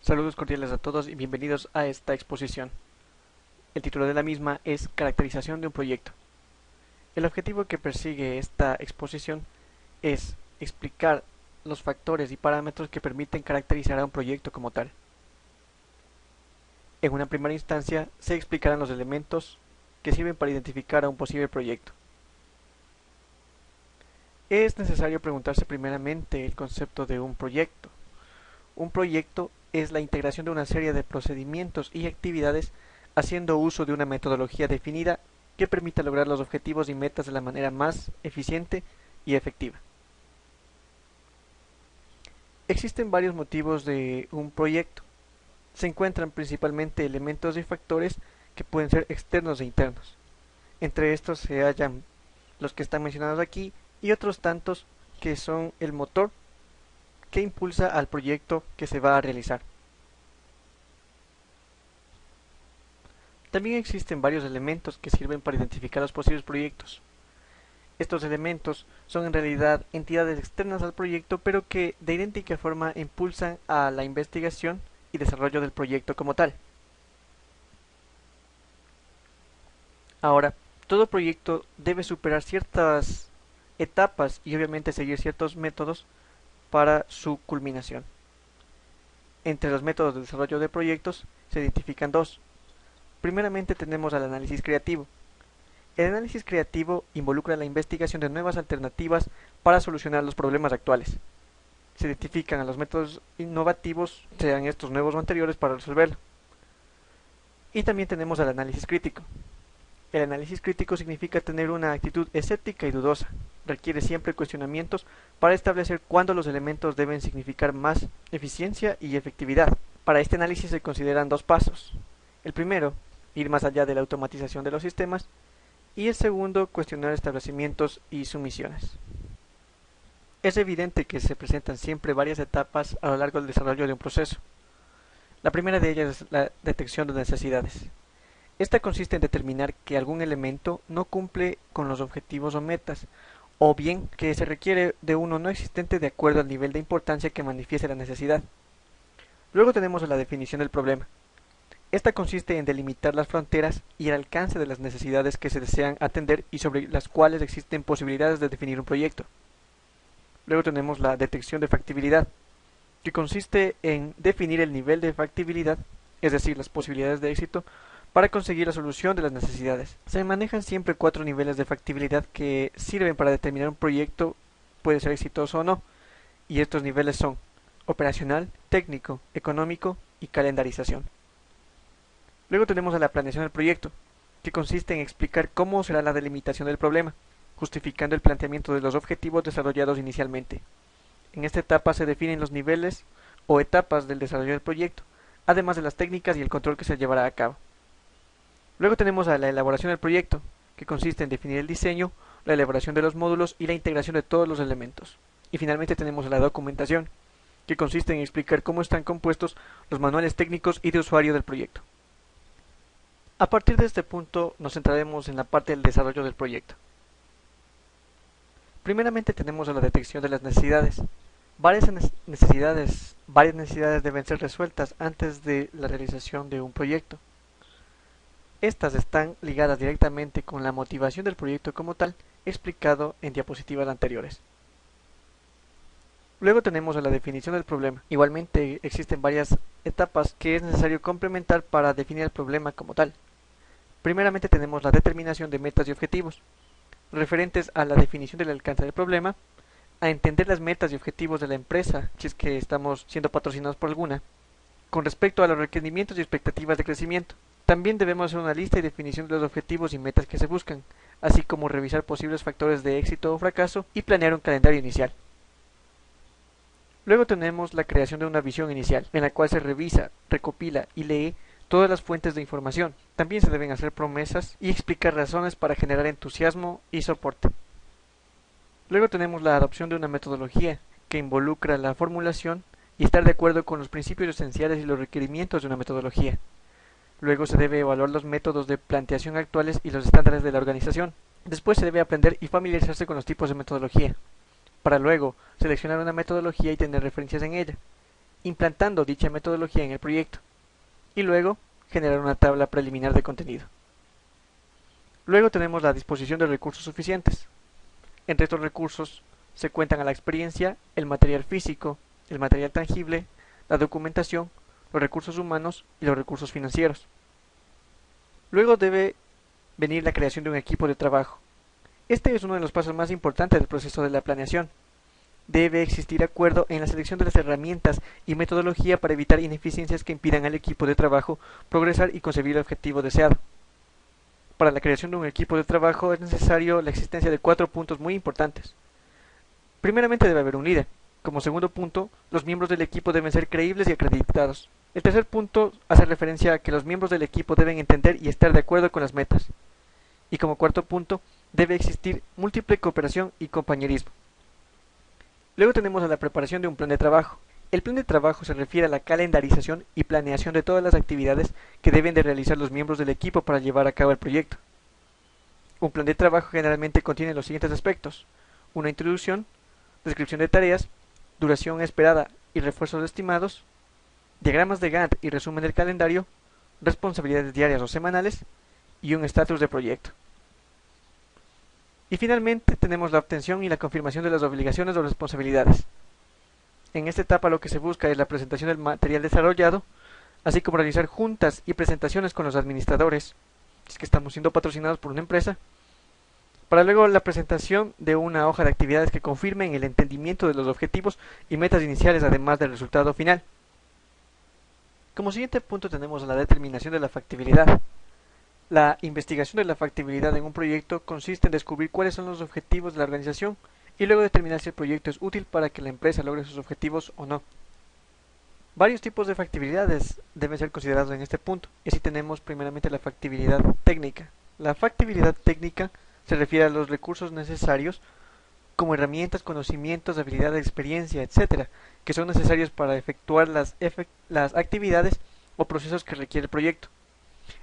Saludos cordiales a todos y bienvenidos a esta exposición. El título de la misma es Caracterización de un proyecto. El objetivo que persigue esta exposición es explicar los factores y parámetros que permiten caracterizar a un proyecto como tal. En una primera instancia se explicarán los elementos que sirven para identificar a un posible proyecto. Es necesario preguntarse primeramente el concepto de un proyecto. Un proyecto es la integración de una serie de procedimientos y actividades haciendo uso de una metodología definida que permita lograr los objetivos y metas de la manera más eficiente y efectiva. Existen varios motivos de un proyecto. Se encuentran principalmente elementos y factores que pueden ser externos e internos. Entre estos se hallan los que están mencionados aquí y otros tantos que son el motor que impulsa al proyecto que se va a realizar. También existen varios elementos que sirven para identificar los posibles proyectos. Estos elementos son en realidad entidades externas al proyecto, pero que de idéntica forma impulsan a la investigación y desarrollo del proyecto como tal. Ahora, todo proyecto debe superar ciertas etapas y obviamente seguir ciertos métodos para su culminación. Entre los métodos de desarrollo de proyectos se identifican dos. Primeramente tenemos al análisis creativo. El análisis creativo involucra la investigación de nuevas alternativas para solucionar los problemas actuales. Se identifican a los métodos innovativos, sean estos nuevos o anteriores, para resolverlo. Y también tenemos al análisis crítico. El análisis crítico significa tener una actitud escéptica y dudosa. Requiere siempre cuestionamientos para establecer cuándo los elementos deben significar más eficiencia y efectividad. Para este análisis se consideran dos pasos. El primero, ir más allá de la automatización de los sistemas, y el segundo, cuestionar establecimientos y sumisiones. Es evidente que se presentan siempre varias etapas a lo largo del desarrollo de un proceso. La primera de ellas es la detección de necesidades. Esta consiste en determinar que algún elemento no cumple con los objetivos o metas, o bien que se requiere de uno no existente de acuerdo al nivel de importancia que manifieste la necesidad. Luego tenemos la definición del problema. Esta consiste en delimitar las fronteras y el alcance de las necesidades que se desean atender y sobre las cuales existen posibilidades de definir un proyecto. Luego tenemos la detección de factibilidad, que consiste en definir el nivel de factibilidad, es decir, las posibilidades de éxito, para conseguir la solución de las necesidades. Se manejan siempre 4 niveles de factibilidad que sirven para determinar un proyecto puede ser exitoso o no, y estos niveles son operacional, técnico, económico y calendarización. Luego tenemos a la planeación del proyecto, que consiste en explicar cómo será la delimitación del problema, justificando el planteamiento de los objetivos desarrollados inicialmente. En esta etapa se definen los niveles o etapas del desarrollo del proyecto, además de las técnicas y el control que se llevará a cabo. Luego tenemos a la elaboración del proyecto, que consiste en definir el diseño, la elaboración de los módulos y la integración de todos los elementos. Y finalmente tenemos a la documentación, que consiste en explicar cómo están compuestos los manuales técnicos y de usuario del proyecto. A partir de este punto nos centraremos en la parte del desarrollo del proyecto. Primeramente tenemos la detección de las necesidades. Varias necesidades deben ser resueltas antes de la realización de un proyecto. Estas están ligadas directamente con la motivación del proyecto como tal, explicado en diapositivas anteriores. Luego tenemos la definición del problema. Igualmente existen varias etapas que es necesario complementar para definir el problema como tal. Primeramente tenemos la determinación de metas y objetivos, referentes a la definición del alcance del problema, a entender las metas y objetivos de la empresa, si es que estamos siendo patrocinados por alguna, con respecto a los requerimientos y expectativas de crecimiento. También debemos hacer una lista y definición de los objetivos y metas que se buscan, así como revisar posibles factores de éxito o fracaso y planear un calendario inicial. Luego tenemos la creación de una visión inicial, en la cual se revisa, recopila y lee todas las fuentes de información. También se deben hacer promesas y explicar razones para generar entusiasmo y soporte. Luego tenemos la adopción de una metodología, que involucra la formulación y estar de acuerdo con los principios esenciales y los requerimientos de una metodología. Luego se debe evaluar los métodos de planteación actuales y los estándares de la organización. Después se debe aprender y familiarizarse con los tipos de metodología, para luego seleccionar una metodología y tener referencias en ella. implantando dicha metodología en el proyecto, y luego generar una tabla preliminar de contenido. Luego tenemos la disposición de recursos suficientes. Entre estos recursos se cuentan a la experiencia, el material físico, el material tangible, la documentación, los recursos humanos y los recursos financieros. Luego debe venir la creación de un equipo de trabajo. Este es uno de los pasos más importantes del proceso de la planeación. Debe existir acuerdo en la selección de las herramientas y metodología para evitar ineficiencias que impidan al equipo de trabajo progresar y conseguir el objetivo deseado. Para la creación de un equipo de trabajo es necesario la existencia de 4 puntos muy importantes. Primeramente debe haber un líder. Como segundo punto, los miembros del equipo deben ser creíbles y acreditados. El tercer punto hace referencia a que los miembros del equipo deben entender y estar de acuerdo con las metas. Y como cuarto punto, debe existir múltiple cooperación y compañerismo. Luego tenemos a la preparación de un plan de trabajo. El plan de trabajo se refiere a la calendarización y planeación de todas las actividades que deben de realizar los miembros del equipo para llevar a cabo el proyecto. Un plan de trabajo generalmente contiene los siguientes aspectos: una introducción, descripción de tareas, duración esperada y refuerzos estimados, diagramas de Gantt y resumen del calendario, responsabilidades diarias o semanales y un estatus de proyecto. Y finalmente tenemos la obtención y la confirmación de las obligaciones o responsabilidades. En esta etapa lo que se busca es la presentación del material desarrollado, así como realizar juntas y presentaciones con los administradores, si es que estamos siendo patrocinados por una empresa, para luego la presentación de una hoja de actividades que confirmen el entendimiento de los objetivos y metas iniciales, además del resultado final. Como siguiente punto tenemos la determinación de la factibilidad. La investigación de la factibilidad en un proyecto consiste en descubrir cuáles son los objetivos de la organización y luego determinar si el proyecto es útil para que la empresa logre sus objetivos o no. Varios tipos de factibilidades deben ser considerados en este punto, y así tenemos primeramente la factibilidad técnica. La factibilidad técnica se refiere a los recursos necesarios como herramientas, conocimientos, habilidades, experiencia, etc., que son necesarios para efectuar las actividades o procesos que requiere el proyecto.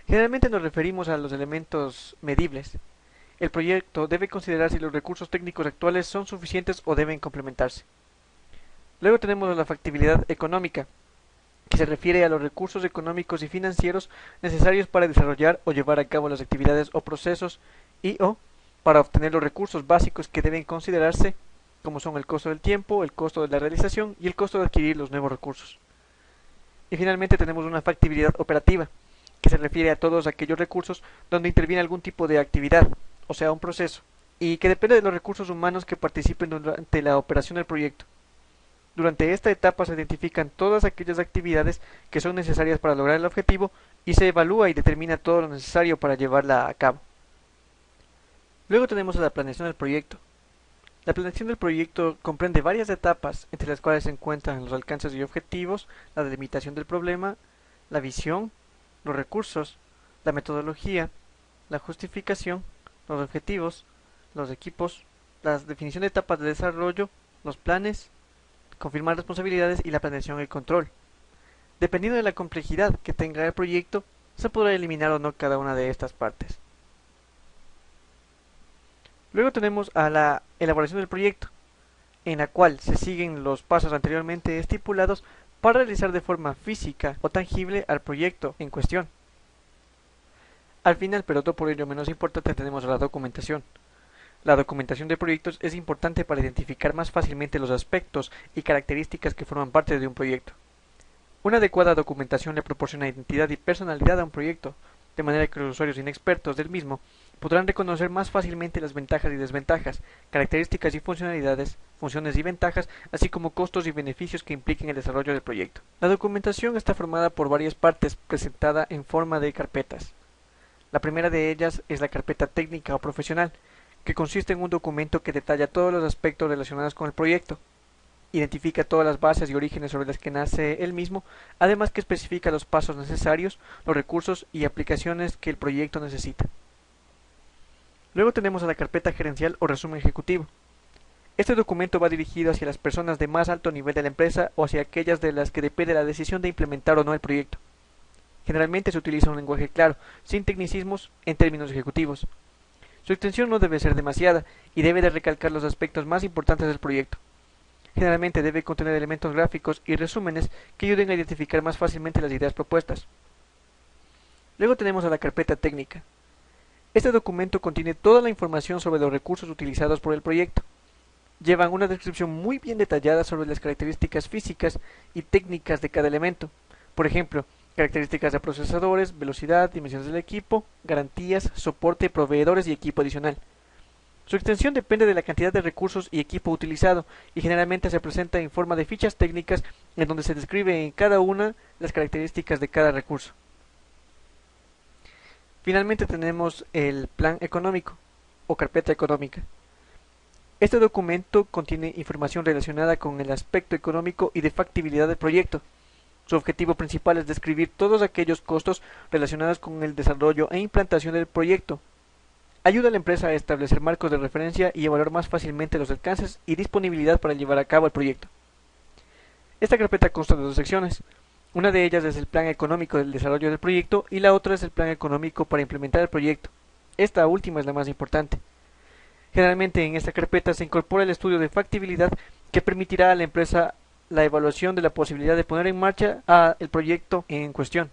Generalmente nos referimos a los elementos medibles. El proyecto debe considerar si los recursos técnicos actuales son suficientes o deben complementarse. Luego tenemos la factibilidad económica, que se refiere a los recursos económicos y financieros necesarios para desarrollar o llevar a cabo las actividades o procesos o para obtener los recursos básicos que deben considerarse, como son el costo del tiempo, el costo de la realización y el costo de adquirir los nuevos recursos. Y finalmente tenemos una factibilidad operativa, que se refiere a todos aquellos recursos donde interviene algún tipo de actividad, o sea, un proceso, y que depende de los recursos humanos que participen durante la operación del proyecto. Durante esta etapa se identifican todas aquellas actividades que son necesarias para lograr el objetivo y se evalúa y determina todo lo necesario para llevarla a cabo. Luego tenemos la planeación del proyecto. La planeación del proyecto comprende varias etapas, entre las cuales se encuentran los alcances y objetivos, la delimitación del problema, la visión, los recursos, la metodología, la justificación, los objetivos, los equipos, la definición de etapas de desarrollo, los planes, confirmar responsabilidades y la planeación y el control. Dependiendo de la complejidad que tenga el proyecto, se podrá eliminar o no cada una de estas partes. Luego tenemos a la elaboración del proyecto, en la cual se siguen los pasos anteriormente estipulados para realizar de forma física o tangible al proyecto en cuestión. Al final, pero no por ello menos importante, tenemos la documentación. La documentación de proyectos es importante para identificar más fácilmente los aspectos y características que forman parte de un proyecto. Una adecuada documentación le proporciona identidad y personalidad a un proyecto, de manera que los usuarios inexpertos del mismo podrán reconocer más fácilmente las ventajas y desventajas, características y funcionalidades, funciones y ventajas, así como costos y beneficios que impliquen el desarrollo del proyecto. La documentación está formada por varias partes presentada en forma de carpetas. La primera de ellas es la carpeta técnica o profesional, que consiste en un documento que detalla todos los aspectos relacionados con el proyecto, identifica todas las bases y orígenes sobre las que nace el mismo, además que especifica los pasos necesarios, los recursos y aplicaciones que el proyecto necesita. Luego tenemos a la carpeta gerencial o resumen ejecutivo. Este documento va dirigido hacia las personas de más alto nivel de la empresa o hacia aquellas de las que depende la decisión de implementar o no el proyecto. Generalmente se utiliza un lenguaje claro, sin tecnicismos en términos ejecutivos. Su extensión no debe ser demasiada y debe de recalcar los aspectos más importantes del proyecto. Generalmente debe contener elementos gráficos y resúmenes que ayuden a identificar más fácilmente las ideas propuestas. Luego tenemos a la carpeta técnica. Este documento contiene toda la información sobre los recursos utilizados por el proyecto. Llevan una descripción muy bien detallada sobre las características físicas y técnicas de cada elemento. Por ejemplo, características de procesadores, velocidad, dimensiones del equipo, garantías, soporte, proveedores y equipo adicional. Su extensión depende de la cantidad de recursos y equipo utilizado y generalmente se presenta en forma de fichas técnicas en donde se describe en cada una las características de cada recurso. Finalmente tenemos el plan económico o carpeta económica. Este documento contiene información relacionada con el aspecto económico y de factibilidad del proyecto. Su objetivo principal es describir todos aquellos costos relacionados con el desarrollo e implantación del proyecto. Ayuda a la empresa a establecer marcos de referencia y evaluar más fácilmente los alcances y disponibilidad para llevar a cabo el proyecto. Esta carpeta consta de dos secciones. Una de ellas es el plan económico del desarrollo del proyecto y la otra es el plan económico para implementar el proyecto. Esta última es la más importante. Generalmente en esta carpeta se incorpora el estudio de factibilidad que permitirá a la empresa la evaluación de la posibilidad de poner en marcha el proyecto en cuestión.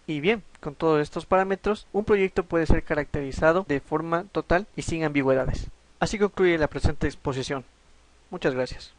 Y bien, con todos estos parámetros, un proyecto puede ser caracterizado de forma total y sin ambigüedades. Así concluye la presente exposición. Muchas gracias.